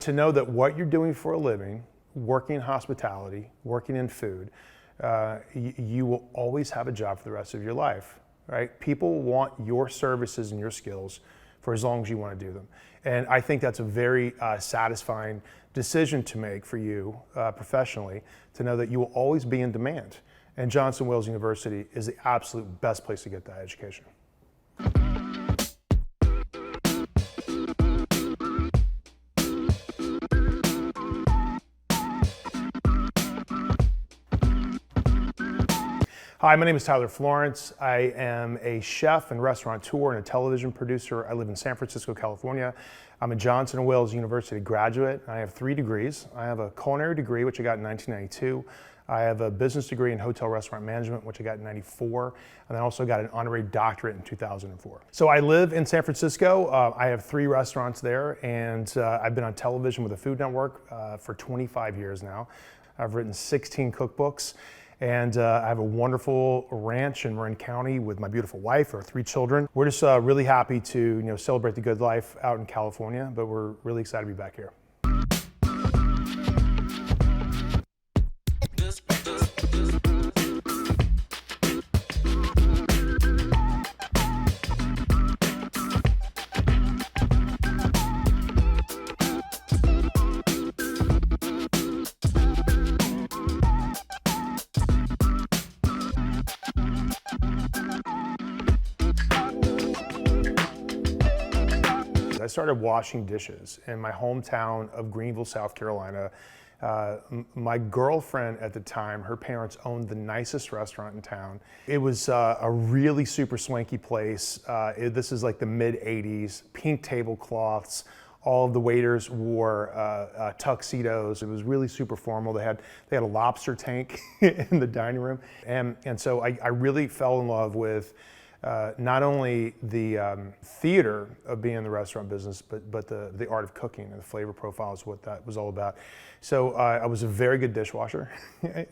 To know that what you're doing for a living, working in hospitality, working in food, you will always have a job for the rest of your life, right? People want your services and your skills for as long as you want to do them. And I think that's a very satisfying decision to make for you professionally, to know that you will always be in demand. And Johnson Wales University is the absolute best place to get that education. Hi, my name is Florence. I am a chef and restaurateur and a television producer. I live in San Francisco, California. I'm a Johnson Wales University graduate. I have 3 degrees. I have a culinary degree, which I got in 1992. I have a business degree in hotel restaurant management, which I got in 94. And I also got an honorary doctorate in 2004. So I live in San Francisco. I have 3 restaurants there, and I've been on television with the Food Network for 25 years now. I've written 16 cookbooks. And I have a wonderful ranch in Marin County with my beautiful wife, our 3 children. We're just really happy to celebrate the good life out in California, but we're really excited to be back here. I started washing dishes in my hometown of Greenville, South Carolina. My girlfriend at the time, her parents owned the nicest restaurant in town. It was a really super swanky place. This is like the mid-'80s, pink tablecloths. All of the waiters wore tuxedos. It was really super formal. They had a lobster tank in the dining room. And so I really fell in love with not only the theater of being in the restaurant business, but the art of cooking and the flavor profile is what that was all about. So I was a very good dishwasher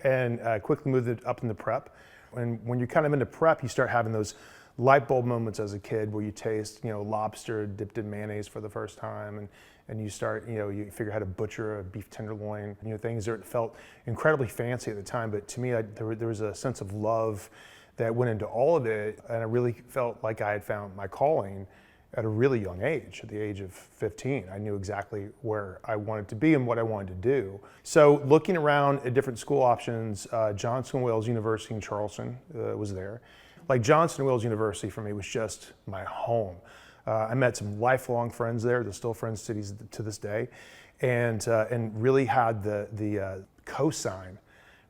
and quickly moved it up into prep. And when you're kind of into prep, you start having those light bulb moments as a kid where you taste, lobster dipped in mayonnaise for the first time, and you start, you figure out how to butcher a beef tenderloin, things that felt incredibly fancy at the time. But to me, there was a sense of love that went into all of it, and I really felt like I had found my calling at a really young age. At the age of 15, I knew exactly where I wanted to be and what I wanted to do. So looking around at different school options, Johnson Wales University in Charleston was there. Like Johnson Wales University for me was just my home. I met some lifelong friends there, they're still friends to this day, and really had the cosign,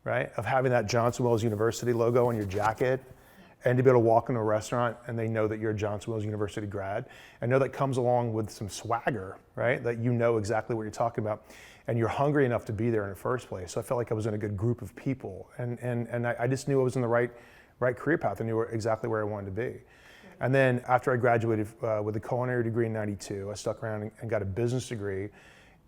right, of having that Johnson Wales University logo on your jacket, and to be able to walk into a restaurant and they know that you're a Johnson Wales University grad. I know that comes along with some swagger, right, that you know exactly what you're talking about, and you're hungry enough to be there in the first place. So I felt like I was in a good group of people, and I just knew I was in the right career path. I knew exactly where I wanted to be. And then after I graduated with a culinary degree in 92, I stuck around and got a business degree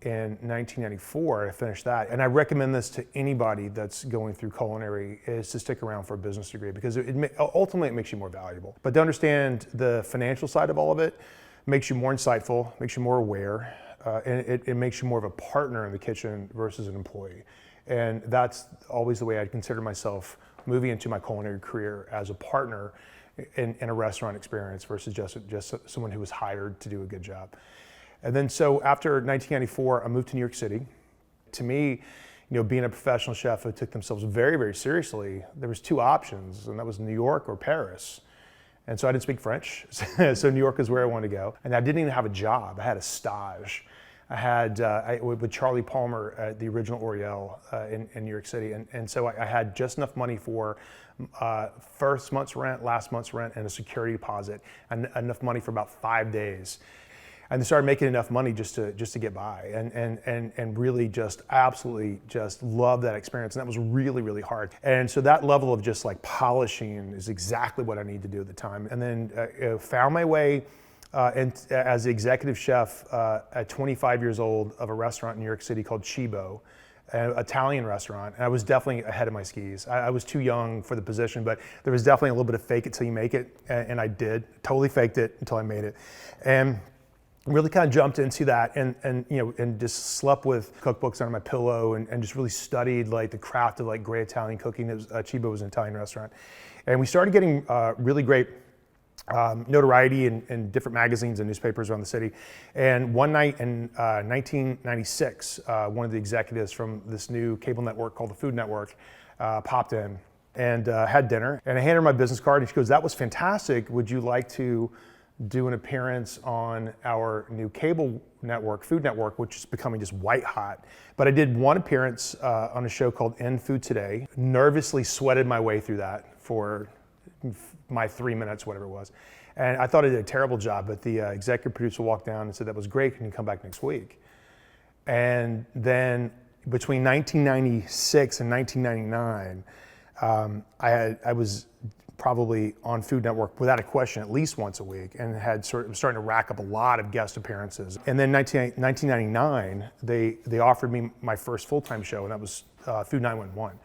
in 1994. I finished that, and I recommend this to anybody that's going through culinary, is to stick around for a business degree, because ultimately it makes you more valuable. But to understand the financial side of all of it makes you more insightful, makes you more aware, and it makes you more of a partner in the kitchen versus an employee. And that's always the way I'd consider myself moving into my culinary career, as a partner in a restaurant experience versus just someone who was hired to do a good job. And then so after 1994, I moved to New York City. To me, being a professional chef who took themselves very, very seriously, there was 2 options, and that was New York or Paris. And so I didn't speak French, so New York is where I wanted to go. And I didn't even have a job. I had a stage. I had with Charlie Palmer at the original Oriel in New York City, and so I had just enough money for first month's rent, last month's rent, and a security deposit, and enough money for about 5 days. And they started making enough money just to get by, and really just absolutely just love that experience. And that was really, really hard. And so that level of just like polishing is exactly what I needed to do at the time. And then found my way as the executive chef at 25 years old of a restaurant in New York City called Cibo, an Italian restaurant. And I was definitely ahead of my skis. I was too young for the position, but there was definitely a little bit of fake it till you make it. And I did, totally faked it until I made it. And really kind of jumped into that and just slept with cookbooks under my pillow and just really studied like the craft of like great Italian cooking. Cibo was an Italian restaurant. And we started getting really great notoriety in different magazines and newspapers around the city. And one night in 1996, one of the executives from this new cable network called the Food Network popped in and had dinner. And I handed her my business card and she goes, "That was fantastic. Would you like to do an appearance on our new cable network, Food Network, which is becoming just white hot?" But I did one appearance on a show called In Food Today. Nervously sweated my way through that for my 3 minutes, whatever it was. And I thought I did a terrible job, but the executive producer walked down and said, "That was great, can you come back next week?" And then between 1996 and 1999, I was probably on Food Network without a question at least once a week, and was starting to rack up a lot of guest appearances. And then 1999, they offered me my first full-time show, and that was Food 911.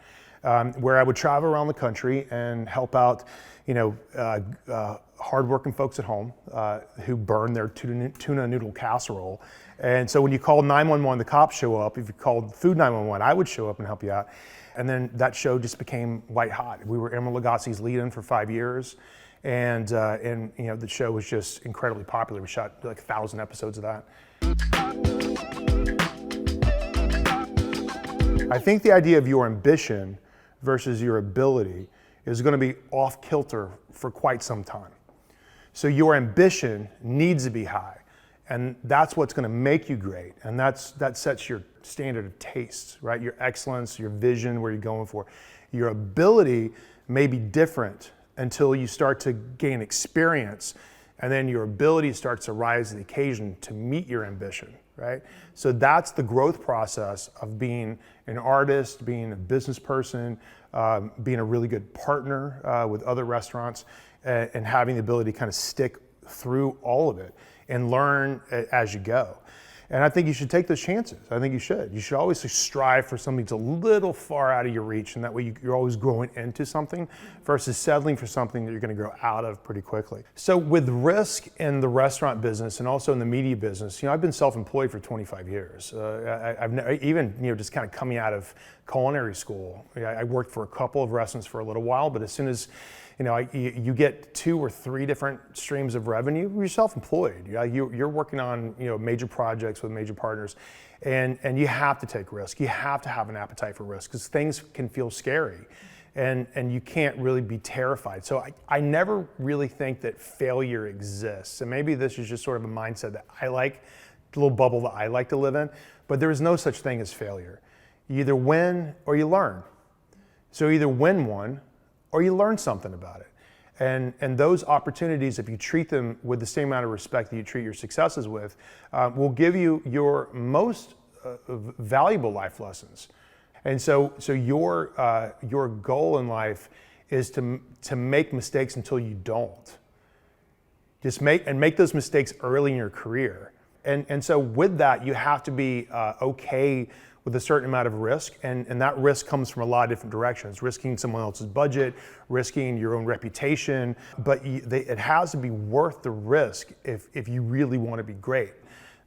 Where I would travel around the country and help out, hardworking folks at home who burn their tuna noodle casserole. And so when you called 911, the cops show up. If you called Food 911, I would show up and help you out. And then that show just became white hot. We were Emeril Lagasse's lead-in for 5 years, and the show was just incredibly popular. We shot like 1,000 episodes of that. I think the idea of your ambition versus your ability is going to be off kilter for quite some time. So your ambition needs to be high, and that's what's going to make you great, and that sets your standard of taste, right? Your excellence, your vision, where you're going for. Your ability may be different until you start to gain experience, and then your ability starts to rise to the occasion to meet your ambition, right? So that's the growth process of being an artist, being a business person, being a really good partner with other restaurants, and having the ability to kind of stick through all of it and learn as you go. And I think you should take those chances. I think you should. You should always strive for something that's a little far out of your reach, and that way you're always growing into something versus settling for something that you're going to grow out of pretty quickly. So with risk in the restaurant business and also in the media business, I've been self-employed for 25 years. I've even just kind of coming out of culinary school. I worked for a couple of restaurants for a little while, but as soon as you get 2 or 3 different streams of revenue, you're self-employed. You're working on major projects with major partners, and you have to take risk. You have to have an appetite for risk because things can feel scary, and you can't really be terrified. So I never really think that failure exists, and maybe this is just sort of a mindset that I like, a little bubble that I like to live in, but there is no such thing as failure. You either win or you learn. So either win one or you learn something about it. And those opportunities, if you treat them with the same amount of respect that you treat your successes with, will give you your most valuable life lessons. And so your goal in life is to make mistakes until you don't. Just make those mistakes early in your career. And so with that, you have to be okay with a certain amount of risk, and that risk comes from a lot of different directions. Risking someone else's budget, risking your own reputation, but it has to be worth the risk if you really want to be great.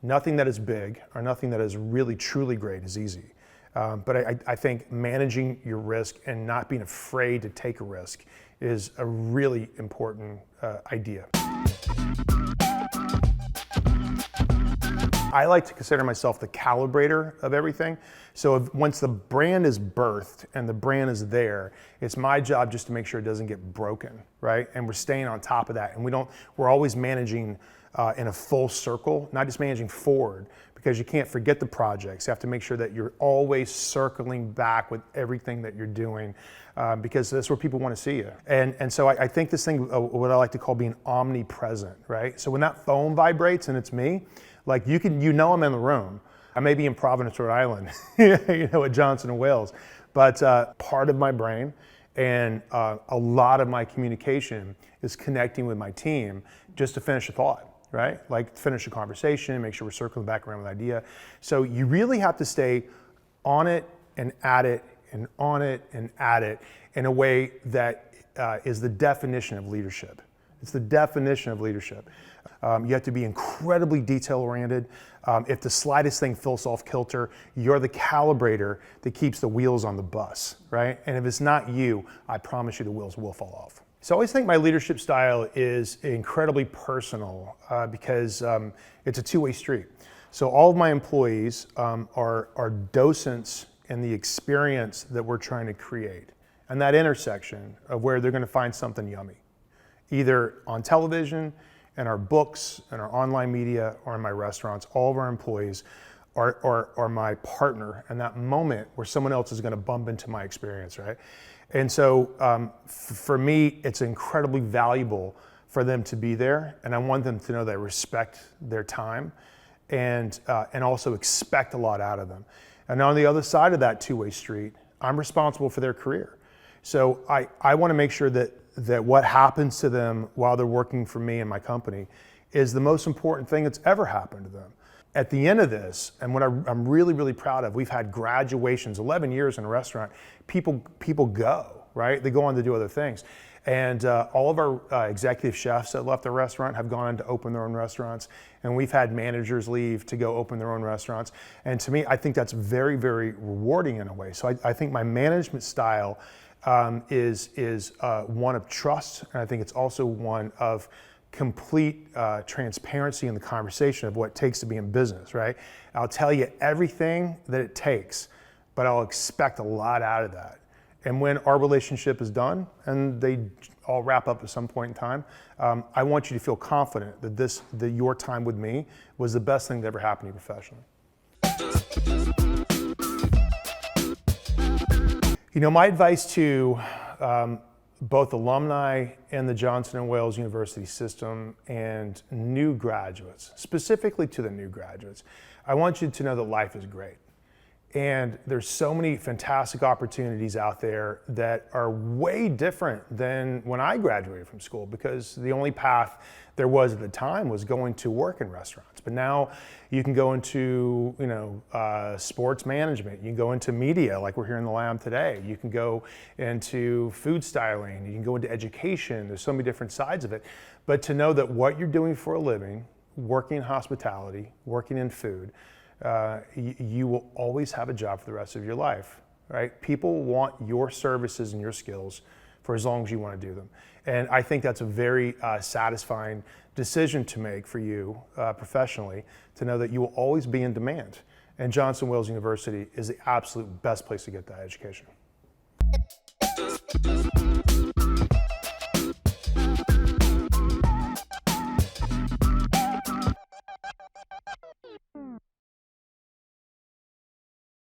Nothing that is big or nothing that is really truly great is easy. But I think managing your risk and not being afraid to take a risk is a really important idea. I like to consider myself the calibrator of everything. So once the brand is birthed and the brand is there, it's my job just to make sure it doesn't get broken, right? And we're staying on top of that. And we're always managing in a full circle, not just managing forward, because you can't forget the projects. You have to make sure that you're always circling back with everything that you're doing, because that's where people want to see you. And so I think this thing, what I like to call being omnipresent, right? So when that phone vibrates and it's me, like I'm in the room. I may be in Providence, Rhode Island, at Johnson and Wales, but part of my brain and a lot of my communication is connecting with my team just to finish a thought, right? Like finish a conversation, make sure we're circling back around with an idea. So you really have to stay on it and at it and on it and at it in a way that is the definition of leadership. It's the definition of leadership. You have to be incredibly detail-oriented. If the slightest thing feels off kilter, you're the calibrator that keeps the wheels on the bus, right? And if it's not you, I promise you the wheels will fall off. So I always think my leadership style is incredibly personal because it's a two-way street. So all of my employees are docents in the experience that we're trying to create, and that intersection of where they're going to find something yummy, either on television, in our books, in our online media, or in my restaurants. All of our employees are my partner in that moment where someone else is going to bump into my experience, right? And so for me, it's incredibly valuable for them to be there, and I want them to know that I respect their time and also expect a lot out of them. And on the other side of that two-way street, I'm responsible for their career. So I want to make sure that what happens to them while they're working for me and my company is the most important thing that's ever happened to them. At the end of this, and what I'm really, really proud of, we've had graduations, 11 years in a restaurant. People go, right? They go on to do other things. And all of our executive chefs that left the restaurant have gone on to open their own restaurants. And we've had managers leave to go open their own restaurants. And to me, I think that's very, very rewarding in a way. So I think my management style is one of trust, and I think it's also one of complete transparency in the conversation of what it takes to be in business, right? I'll tell you everything that it takes, but I'll expect a lot out of that. And when our relationship is done, and they all wrap up at some point in time, I want you to feel confident that your time with me was the best thing that ever happened to you professionally. You know, my advice to both alumni in the Johnson & Wales University system and new graduates, specifically to the new graduates, I want you to know that life is great. And there's so many fantastic opportunities out there that are way different than when I graduated from school, because the only path there was at the time was going to work in restaurants. But now you can go into, sports management. You can go into media, like we're here in the lab today. You can go into food styling. You can go into education. There's so many different sides of it. But to know that what you're doing for a living, working in hospitality, working in food, you will always have a job for the rest of your life, right? People want your services and your skills for as long as you want to do them. And I think that's a very satisfying decision to make for you professionally, to know that you will always be in demand. And Johnson & Wales University is the absolute best place to get that education.